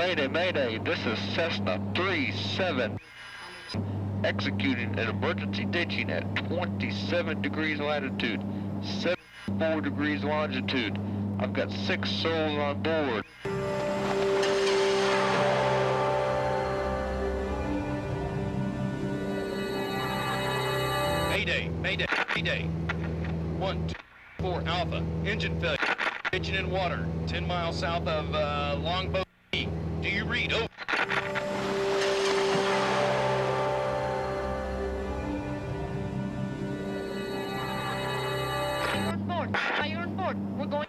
Mayday, Mayday, this is Cessna 37 executing an emergency ditching at 27 degrees latitude, 74 degrees longitude. I've got 6 souls on board. Mayday, Mayday, Mayday. 1, 2, 4 Alpha, engine failure, pitching in water, 10 miles south of Longboat. Do you read? Over. Fire on board! Fire on board! We're going...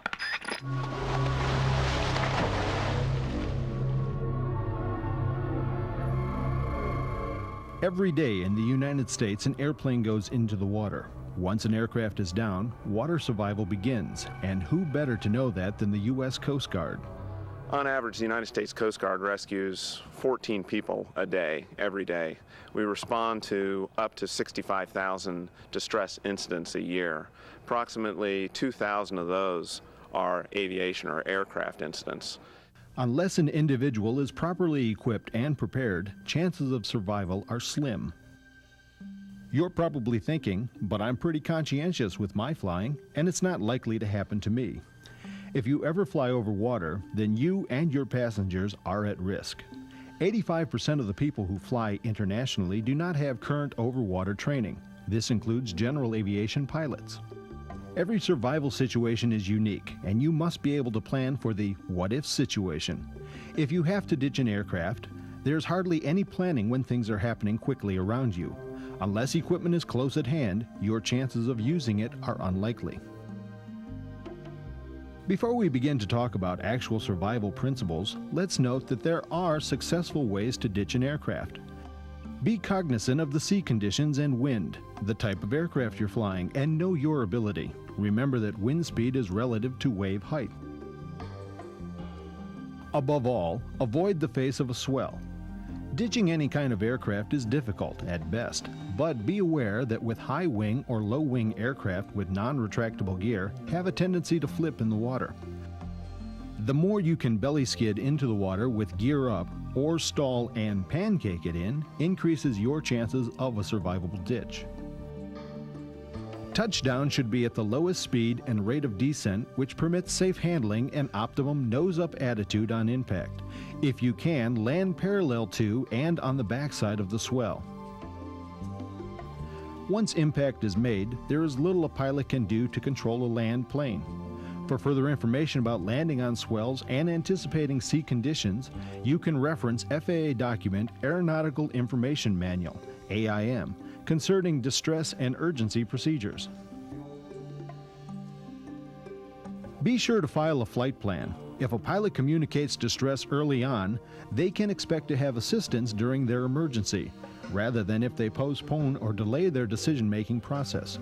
Every day in the United States, an airplane goes into the water. Once an aircraft is down, water survival begins, and who better to know that than the U.S. Coast Guard? On average, the United States Coast Guard rescues 14 people a day, every day. We respond to up to 65,000 distress incidents a year. Approximately 2,000 of those are aviation or aircraft incidents. Unless an individual is properly equipped and prepared, chances of survival are slim. You're probably thinking, but I'm pretty conscientious with my flying, and it's not likely to happen to me. If you ever fly over water, then you and your passengers are at risk. 85% of the people who fly internationally do not have current overwater training. This includes general aviation pilots. Every survival situation is unique, and you must be able to plan for the what-if situation. If you have to ditch an aircraft, there's hardly any planning when things are happening quickly around you. Unless equipment is close at hand, your chances of using it are unlikely. Before we begin to talk about actual survival principles, let's note that there are successful ways to ditch an aircraft. Be cognizant of the sea conditions and wind, the type of aircraft you're flying, and know your ability. Remember that wind speed is relative to wave height. Above all, avoid the face of a swell. Ditching any kind of aircraft is difficult at best, but be aware that with high wing or low wing aircraft with non-retractable gear have a tendency to flip in the water. The more you can belly skid into the water with gear up or stall and pancake it in, increases your chances of a survivable ditch. Touchdown should be at the lowest speed and rate of descent, which permits safe handling and optimum nose-up attitude on impact. If you can, land parallel to and on the backside of the swell. Once impact is made, there is little a pilot can do to control a land plane. For further information about landing on swells and anticipating sea conditions, you can reference FAA document Aeronautical Information Manual, AIM, concerning distress and urgency procedures. Be sure to file a flight plan. If a pilot communicates distress early on, they can expect to have assistance during their emergency, rather than if they postpone or delay their decision-making process.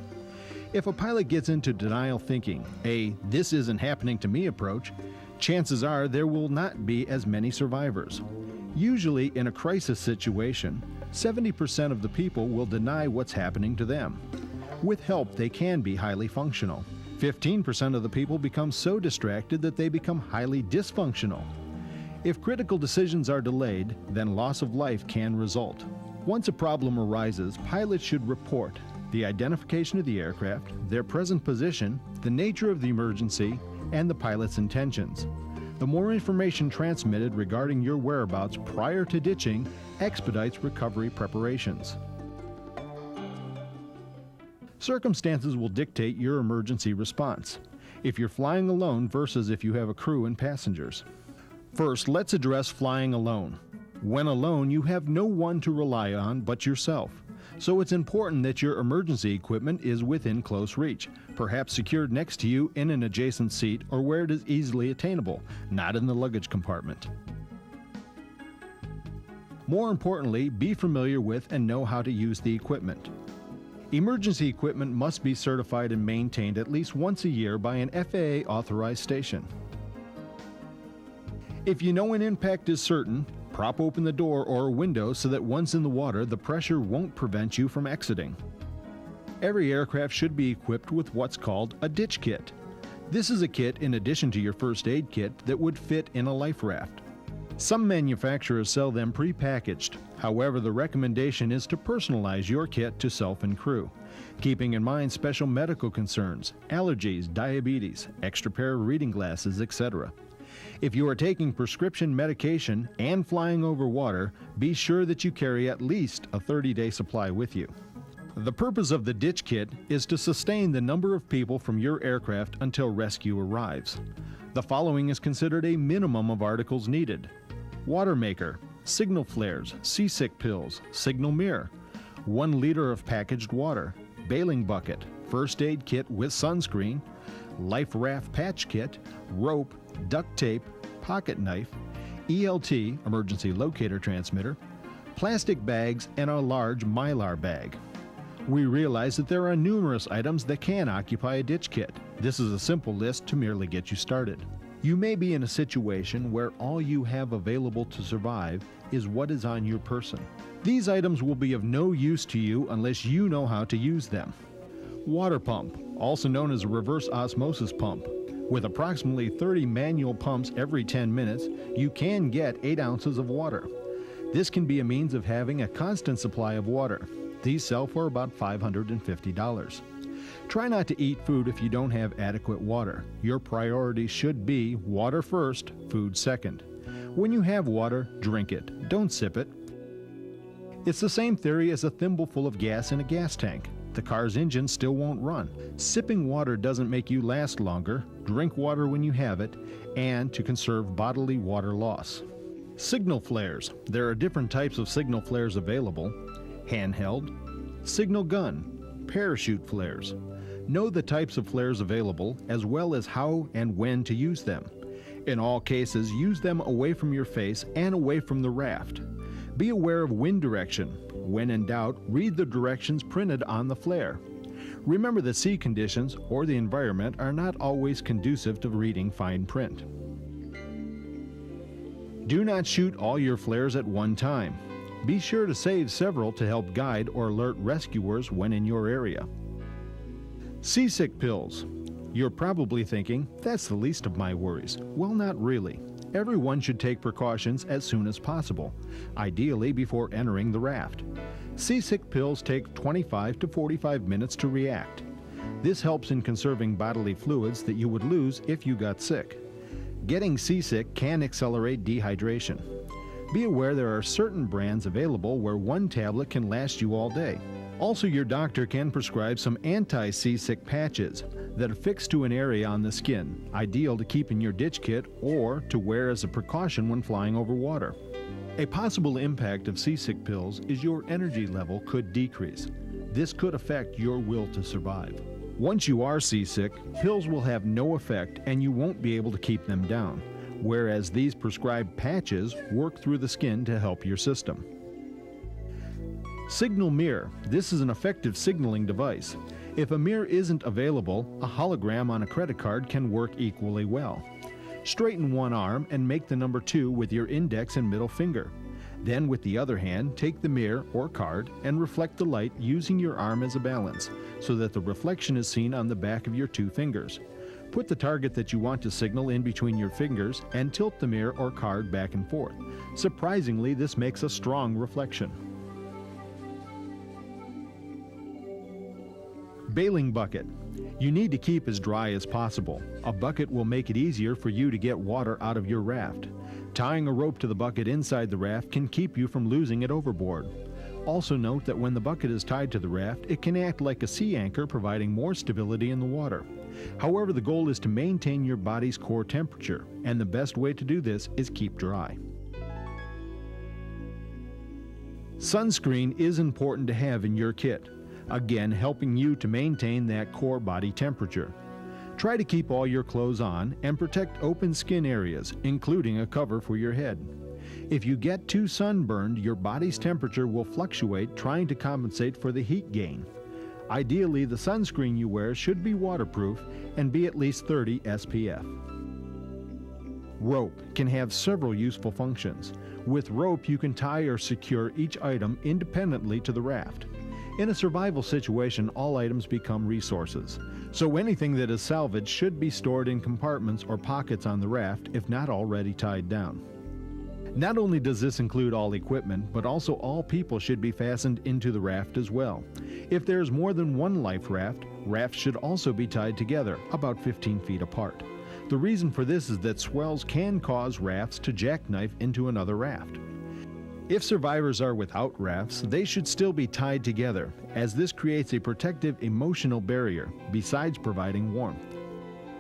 If a pilot gets into denial thinking, a "this isn't happening to me" approach, chances are there will not be as many survivors. Usually in a crisis situation, 70% of the people will deny what's happening to them. With help, they can be highly functional. 15% of the people become so distracted that they become highly dysfunctional. If critical decisions are delayed, then loss of life can result. Once a problem arises, pilots should report the identification of the aircraft, their present position, the nature of the emergency, and the pilot's intentions. The more information transmitted regarding your whereabouts prior to ditching expedites recovery preparations. Circumstances will dictate your emergency response, if you're flying alone versus if you have a crew and passengers. First, let's address flying alone. When alone, you have no one to rely on but yourself. So it's important that your emergency equipment is within close reach, perhaps secured next to you in an adjacent seat or where it is easily attainable, not in the luggage compartment. More importantly, be familiar with and know how to use the equipment. Emergency equipment must be certified and maintained at least once a year by an FAA authorized station. If you know an impact is certain, prop open the door or a window so that once in the water, the pressure won't prevent you from exiting. Every aircraft should be equipped with what's called a ditch kit. This is a kit in addition to your first aid kit that would fit in a life raft. Some manufacturers sell them pre-packaged. However, the recommendation is to personalize your kit to self and crew, keeping in mind special medical concerns, allergies, diabetes, extra pair of reading glasses, etc. If you are taking prescription medication and flying over water, be sure that you carry at least a 30-day supply with you. The purpose of the ditch kit is to sustain the number of people from your aircraft until rescue arrives. The following is considered a minimum of articles needed: water maker, signal flares, seasick pills, signal mirror, 1 liter of packaged water, bailing bucket, first aid kit with sunscreen, life raft patch kit, rope, duct tape, pocket knife, ELT, emergency locator transmitter, plastic bags, and a large Mylar bag. We realize that there are numerous items that can occupy a ditch kit. This is a simple list to merely get you started. You may be in a situation where all you have available to survive is what is on your person. These items will be of no use to you unless you know how to use them. Water pump, also known as a reverse osmosis pump. With approximately 30 manual pumps every 10 minutes, you can get 8 ounces of water. This can be a means of having a constant supply of water. These sell for about $550. Try not to eat food if you don't have adequate water. Your priority should be water first, food second. When you have water, drink it. Don't sip it. It's the same theory as a thimbleful of gas in a gas tank. The car's engine still won't run. Sipping water doesn't make you last longer. Drink water when you have it, and to conserve bodily water loss. Signal flares. There are different types of signal flares available: handheld, signal gun, parachute flares. Know the types of flares available, as well as how and when to use them. In all cases, use them away from your face and away from the raft. Be aware of wind direction. When in doubt, read the directions printed on the flare. Remember that sea conditions or the environment are not always conducive to reading fine print. Do not shoot all your flares at one time. Be sure to save several to help guide or alert rescuers when in your area. Seasick pills. You're probably thinking, that's the least of my worries. Well, not really. Everyone should take precautions as soon as possible, ideally before entering the raft. Seasick pills take 25 to 45 minutes to react. This helps in conserving bodily fluids that you would lose if you got sick. Getting seasick can accelerate dehydration. Be aware there are certain brands available where 1 tablet can last you all day. Also, your doctor can prescribe some anti-seasick patches that affix to an area on the skin, ideal to keep in your ditch kit or to wear as a precaution when flying over water. A possible impact of seasick pills is your energy level could decrease. This could affect your will to survive. Once you are seasick, pills will have no effect and you won't be able to keep them down, whereas these prescribed patches work through the skin to help your system. Signal mirror. This is an effective signaling device. If a mirror isn't available, a hologram on a credit card can work equally well. Straighten one arm and make the number 2 with your index and middle finger. Then with the other hand, take the mirror or card and reflect the light using your arm as a balance, so that the reflection is seen on the back of your 2 fingers. Put the target that you want to signal in between your fingers and tilt the mirror or card back and forth. Surprisingly, this makes a strong reflection. Bailing bucket. You need to keep as dry as possible. A bucket will make it easier for you to get water out of your raft. Tying a rope to the bucket inside the raft can keep you from losing it overboard. Also note that when the bucket is tied to the raft, it can act like a sea anchor, providing more stability in the water. However, the goal is to maintain your body's core temperature, and the best way to do this is keep dry. Sunscreen is important to have in your kit, again helping you to maintain that core body temperature. Try to keep all your clothes on and protect open skin areas, including a cover for your head. If you get too sunburned, your body's temperature will fluctuate, trying to compensate for the heat gain. Ideally, the sunscreen you wear should be waterproof and be at least 30 SPF. Rope can have several useful functions. With rope, you can tie or secure each item independently to the raft. In a survival situation, all items become resources, so anything that is salvaged should be stored in compartments or pockets on the raft if not already tied down. Not only does this include all equipment, but also all people should be fastened into the raft as well. If there is more than one life raft, rafts should also be tied together, about 15 feet apart. The reason for this is that swells can cause rafts to jackknife into another raft. If survivors are without rafts, they should still be tied together, as this creates a protective emotional barrier, besides providing warmth.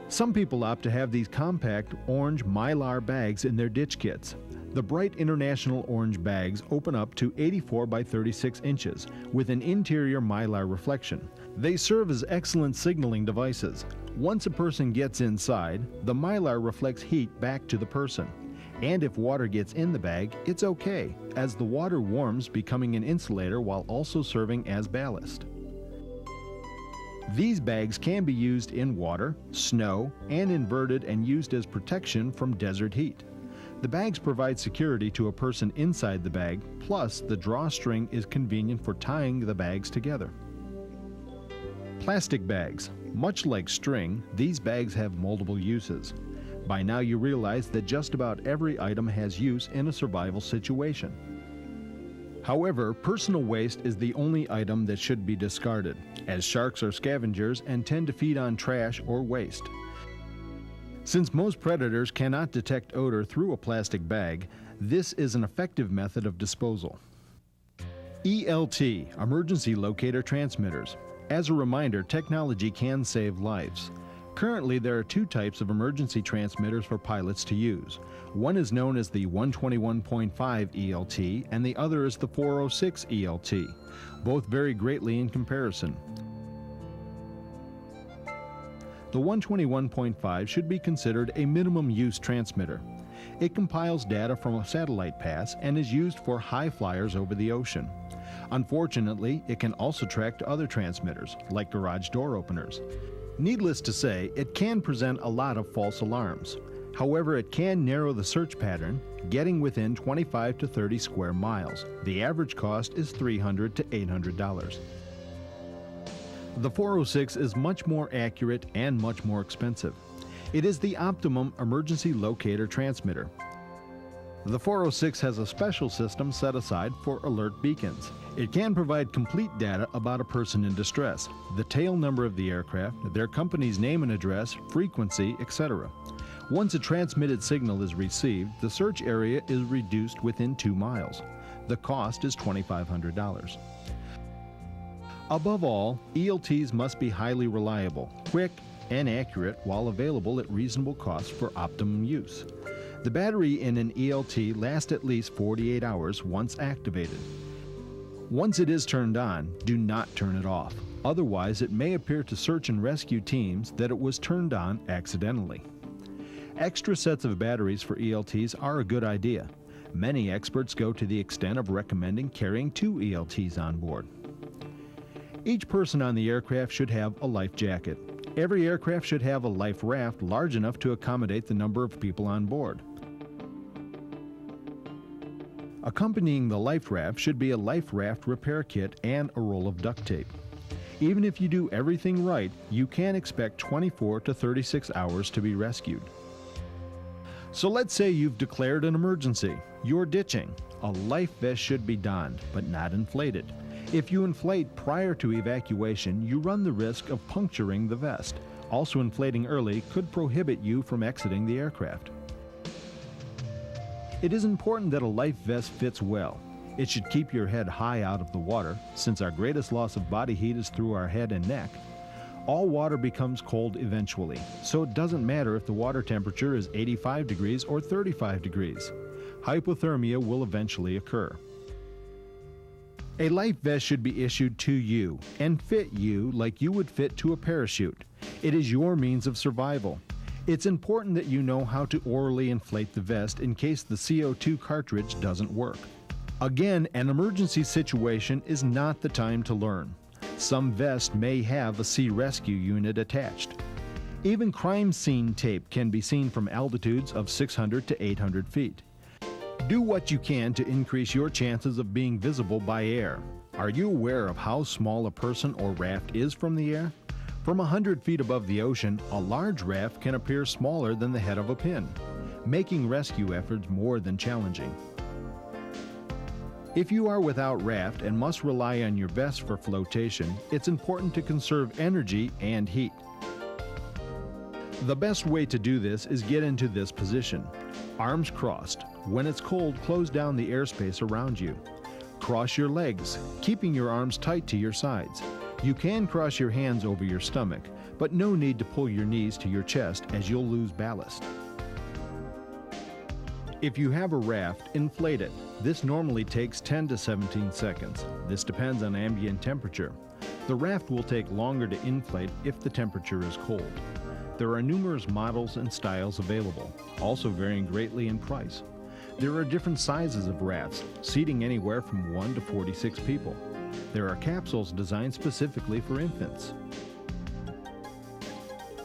Some people opt to have these compact orange Mylar bags in their ditch kits. The bright International orange bags open up to 84 by 36 inches with an interior Mylar reflection. They serve as excellent signaling devices. Once a person gets inside, the Mylar reflects heat back to the person. And if water gets in the bag, it's okay, as the water warms, becoming an insulator while also serving as ballast. These bags can be used in water, snow, and inverted and used as protection from desert heat. The bags provide security to a person inside the bag, plus the drawstring is convenient for tying the bags together. Plastic bags. Much like string, these bags have multiple uses. By now you realize that just about every item has use in a survival situation. However, personal waste is the only item that should be discarded, as sharks are scavengers and tend to feed on trash or waste. Since most predators cannot detect odor through a plastic bag, this is an effective method of disposal. ELT, Emergency Locator Transmitters. As a reminder, technology can save lives. Currently, there are two types of emergency transmitters for pilots to use. One is known as the 121.5 ELT, and the other is the 406 ELT. Both vary greatly in comparison. The 121.5 should be considered a minimum use transmitter. It compiles data from a satellite pass and is used for high flyers over the ocean. Unfortunately, it can also track to other transmitters, like garage door openers. Needless to say, it can present a lot of false alarms. However, it can narrow the search pattern, getting within 25 to 30 square miles. The average cost is $300 to $800. The 406 is much more accurate and much more expensive. It is the optimum emergency locator transmitter. The 406 has a special system set aside for alert beacons. It can provide complete data about a person in distress, the tail number of the aircraft, their company's name and address, frequency, etc. Once a transmitted signal is received, the search area is reduced within 2 miles. The cost is $2,500. Above all, ELTs must be highly reliable, quick, and accurate while available at reasonable cost for optimum use. The battery in an ELT lasts at least 48 hours once activated. Once it is turned on, do not turn it off. Otherwise, it may appear to search and rescue teams that it was turned on accidentally. Extra sets of batteries for ELTs are a good idea. Many experts go to the extent of recommending carrying 2 ELTs on board. Each person on the aircraft should have a life jacket. Every aircraft should have a life raft large enough to accommodate the number of people on board. Accompanying the life raft should be a life raft repair kit and a roll of duct tape. Even if you do everything right, you can expect 24 to 36 hours to be rescued. So let's say you've declared an emergency. You're ditching. A life vest should be donned, but not inflated. If you inflate prior to evacuation, you run the risk of puncturing the vest. Also, inflating early could prohibit you from exiting the aircraft. It is important that a life vest fits well. It should keep your head high out of the water, since our greatest loss of body heat is through our head and neck. All water becomes cold eventually, so it doesn't matter if the water temperature is 85 degrees or 35 degrees. Hypothermia will eventually occur. A life vest should be issued to you and fit you like you would fit to a parachute. It is your means of survival. It's important that you know how to orally inflate the vest in case the CO2 cartridge doesn't work. Again, an emergency situation is not the time to learn. Some vests may have a sea rescue unit attached. Even crime scene tape can be seen from altitudes of 600 to 800 feet. Do what you can to increase your chances of being visible by air. Are you aware of how small a person or raft is from the air? From 100 feet above the ocean, a large raft can appear smaller than the head of a pin. making rescue efforts more than challenging. If you are without raft and must rely on your vest for flotation, it's important to conserve energy and heat. The best way to do this is get into this position. Arms crossed. When it's cold, close down the airspace around you. Cross your legs, keeping your arms tight to your sides. You can cross your hands over your stomach, but no need to pull your knees to your chest as you'll lose ballast. If you have a raft, inflate it. This normally takes 10 to 17 seconds. This depends on ambient temperature. The raft will take longer to inflate if the temperature is cold. There are numerous models and styles available, also varying greatly in price. There are different sizes of rafts, seating anywhere from 1 to 46 people. There are capsules designed specifically for infants.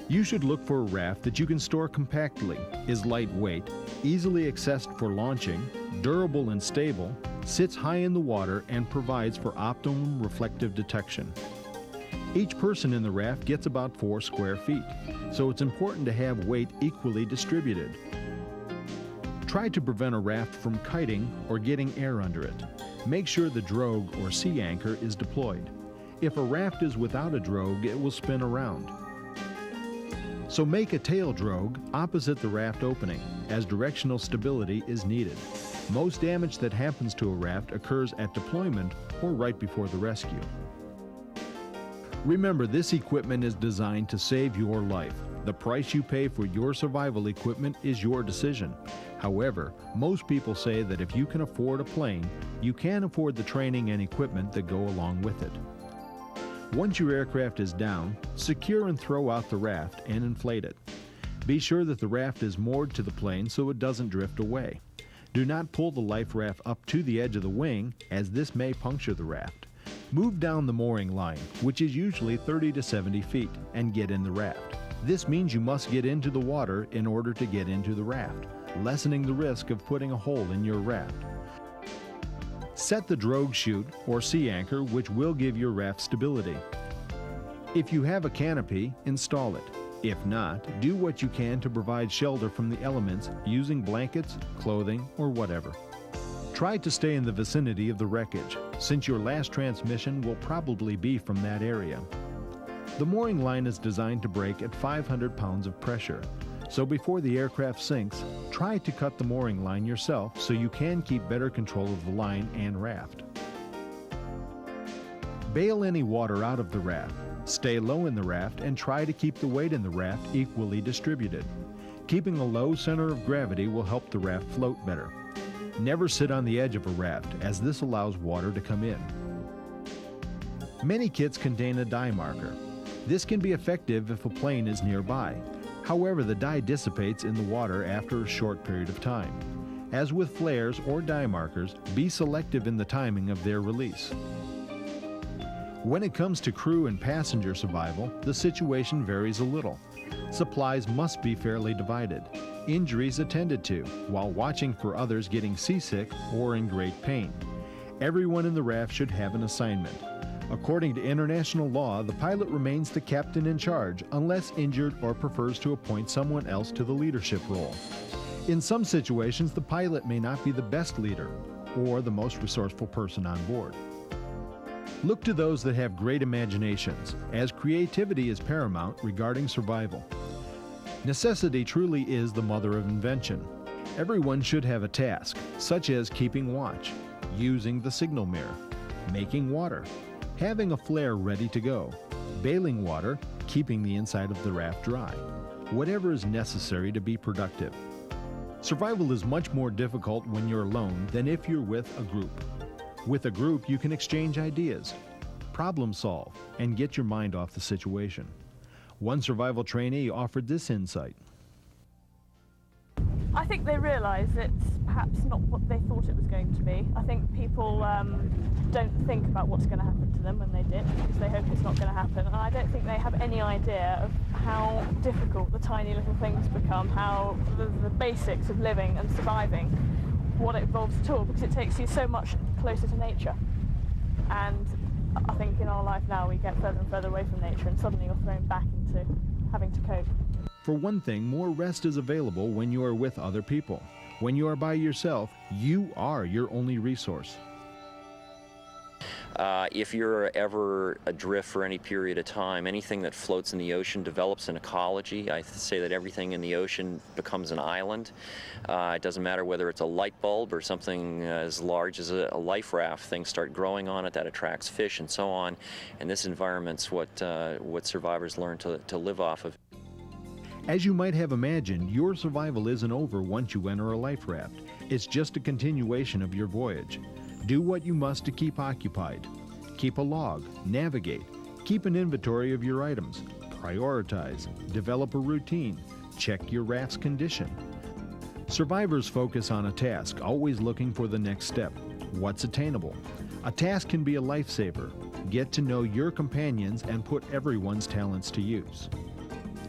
You should look for a raft that you can store compactly, is lightweight, easily accessed for launching, durable and stable, sits high in the water, and provides for optimum reflective detection. Each person in the raft gets about 4 square feet, so it's important to have weight equally distributed. Try to prevent a raft from kiting or getting air under it. Make sure the drogue or sea anchor is deployed. If a raft is without a drogue, it will spin around. So make a tail drogue opposite the raft opening, as directional stability is needed. Most damage that happens to a raft occurs at deployment or right before the rescue. Remember, this equipment is designed to save your life. The price you pay for your survival equipment is your decision. However, most people say that if you can afford a plane, you can afford the training and equipment that go along with it. Once your aircraft is down, secure and throw out the raft and inflate it. Be sure that the raft is moored to the plane so it doesn't drift away. Do not pull the life raft up to the edge of the wing, as this may puncture the raft. Move down the mooring line, which is usually 30 to 70 feet, and get in the raft. This means you must get into the water in order to get into the raft, lessening the risk of putting a hole in your raft. Set the drogue chute or sea anchor, which will give your raft stability. If you have a canopy, install it. If not, do what you can to provide shelter from the elements using blankets, clothing, or whatever. Try to stay in the vicinity of the wreckage, since your last transmission will probably be from that area. The mooring line is designed to break at 500 pounds of pressure, so before the aircraft sinks, try to cut the mooring line yourself so you can keep better control of the line and raft. Bail any water out of the raft. Stay low in the raft and try to keep the weight in the raft equally distributed. Keeping a low center of gravity will help the raft float better. Never sit on the edge of a raft, as this allows water to come in. Many kits contain a dye marker. This can be effective if a plane is nearby. However, the dye dissipates in the water after a short period of time. As with flares or dye markers, be selective in the timing of their release. When it comes to crew and passenger survival, the situation varies a little. Supplies must be fairly divided. Injuries attended to, while watching for others getting seasick or in great pain. Everyone in the raft should have an assignment. According to international law, the pilot remains the captain in charge unless injured or prefers to appoint someone else to the leadership role. In some situations, the pilot may not be the best leader or the most resourceful person on board. Look to those that have great imaginations, as creativity is paramount regarding survival. Necessity truly is the mother of invention. Everyone should have a task, such as keeping watch, using the signal mirror, making water, having a flare ready to go, bailing water, keeping the inside of the raft dry, whatever is necessary to be productive. Survival is much more difficult when you're alone than if you're with a group. With a group, you can exchange ideas, problem solve, and get your mind off the situation. One survival trainee offered this insight. I think they realise it's perhaps not what they thought it was going to be. I think people don't think about what's going to happen to them when they dip, because they hope it's not going to happen. And I don't think they have any idea of how difficult the tiny little things become, how the basics of living and surviving, what it involves at all, because it takes you so much closer to nature. And I think in our life now we get further and further away from nature, and suddenly you're thrown back into having to cope. For one thing, more rest is available when you are with other people. When you are by yourself, you are your only resource. If you're ever adrift for any period of time, anything that floats in the ocean develops an ecology. I say that everything in the ocean becomes an island. It doesn't matter whether it's a light bulb or something as large as a life raft. Things start growing on it that attracts fish and so on. And this environment's what survivors learn to live off of. As you might have imagined, your survival isn't over once you enter a life raft. It's just a continuation of your voyage. Do what you must to keep occupied. Keep a log, navigate, keep an inventory of your items, prioritize, develop a routine, check your raft's condition. Survivors focus on a task, always looking for the next step. What's attainable? A task can be a lifesaver. Get to know your companions and put everyone's talents to use.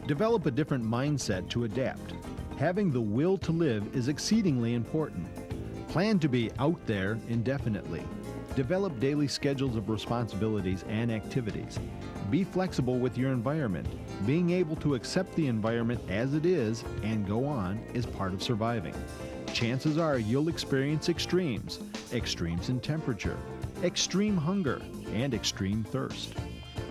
Develop a different mindset to adapt. Having the will to live is exceedingly important. Plan to be out there indefinitely. Develop daily schedules of responsibilities and activities. Be flexible with your environment. Being able to accept the environment as it is and go on is part of surviving. Chances are you'll experience extremes in temperature, extreme hunger, and extreme thirst.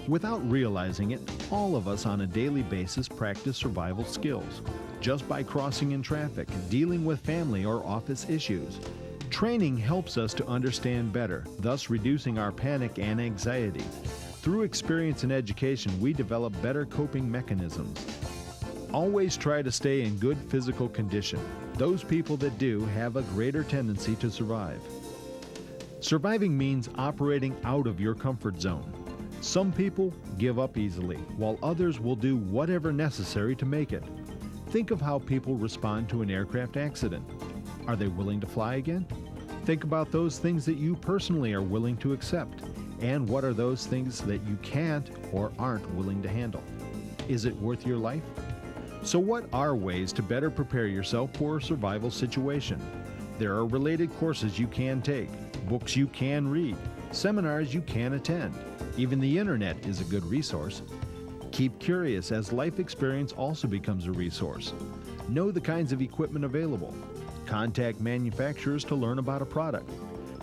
Without realizing it, all of us on a daily basis practice survival skills. Just by crossing in traffic, dealing with family or office issues. Training helps us to understand better, thus reducing our panic and anxiety. Through experience and education, we develop better coping mechanisms. Always try to stay in good physical condition. Those people that do have a greater tendency to survive. Surviving means operating out of your comfort zone. Some people give up easily, while others will do whatever necessary to make it. Think of how people respond to an aircraft accident. Are they willing to fly again? Think about those things that you personally are willing to accept. And what are those things that you can't or aren't willing to handle? Is it worth your life? So what are ways to better prepare yourself for a survival situation? There are related courses you can take, books you can read, seminars you can attend. Even the internet is a good resource. Keep curious, as life experience also becomes a resource. Know the kinds of equipment available. Contact manufacturers to learn about a product.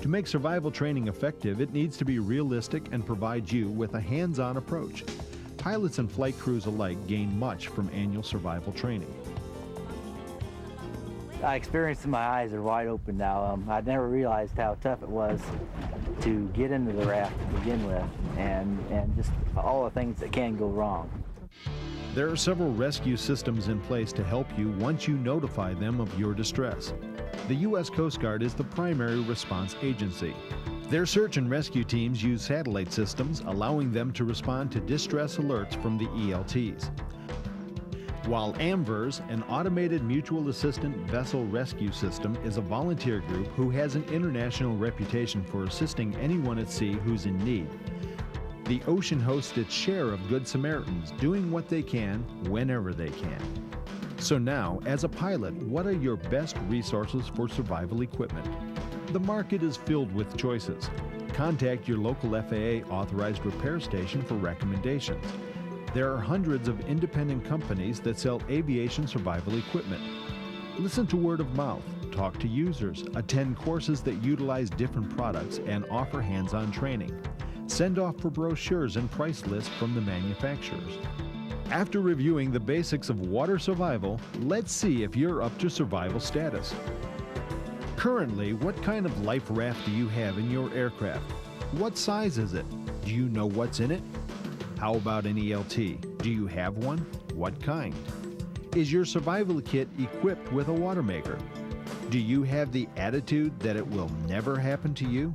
To make survival training effective, it needs to be realistic and provide you with a hands-on approach. Pilots and flight crews alike gain much from annual survival training. I experienced it, my eyes are wide open now. I never realized how tough it was to get into the raft to begin with, and just all the things that can go wrong. There are several rescue systems in place to help you once you notify them of your distress. The U.S. Coast Guard is the primary response agency. Their search and rescue teams use satellite systems, allowing them to respond to distress alerts from the ELTs. While AMVERS, an automated mutual assistant vessel rescue system, is a volunteer group who has an international reputation for assisting anyone at sea who's in need. The ocean hosts its share of Good Samaritans, doing what they can, whenever they can. So now, as a pilot, what are your best resources for survival equipment? The market is filled with choices. Contact your local FAA authorized repair station for recommendations. There are hundreds of independent companies that sell aviation survival equipment. Listen to word of mouth, talk to users, attend courses that utilize different products, and offer hands-on training. Send off for brochures and price lists from the manufacturers. After reviewing the basics of water survival, let's see if you're up to survival status. Currently, what kind of life raft do you have in your aircraft? What size is it? Do you know what's in it? How about an ELT? Do you have one? What kind? Is your survival kit equipped with a water maker? Do you have the attitude that it will never happen to you?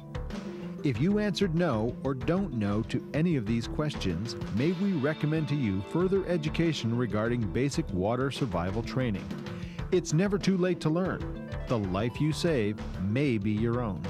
If you answered no or don't know to any of these questions, may we recommend to you further education regarding basic water survival training. It's never too late to learn. The life you save may be your own.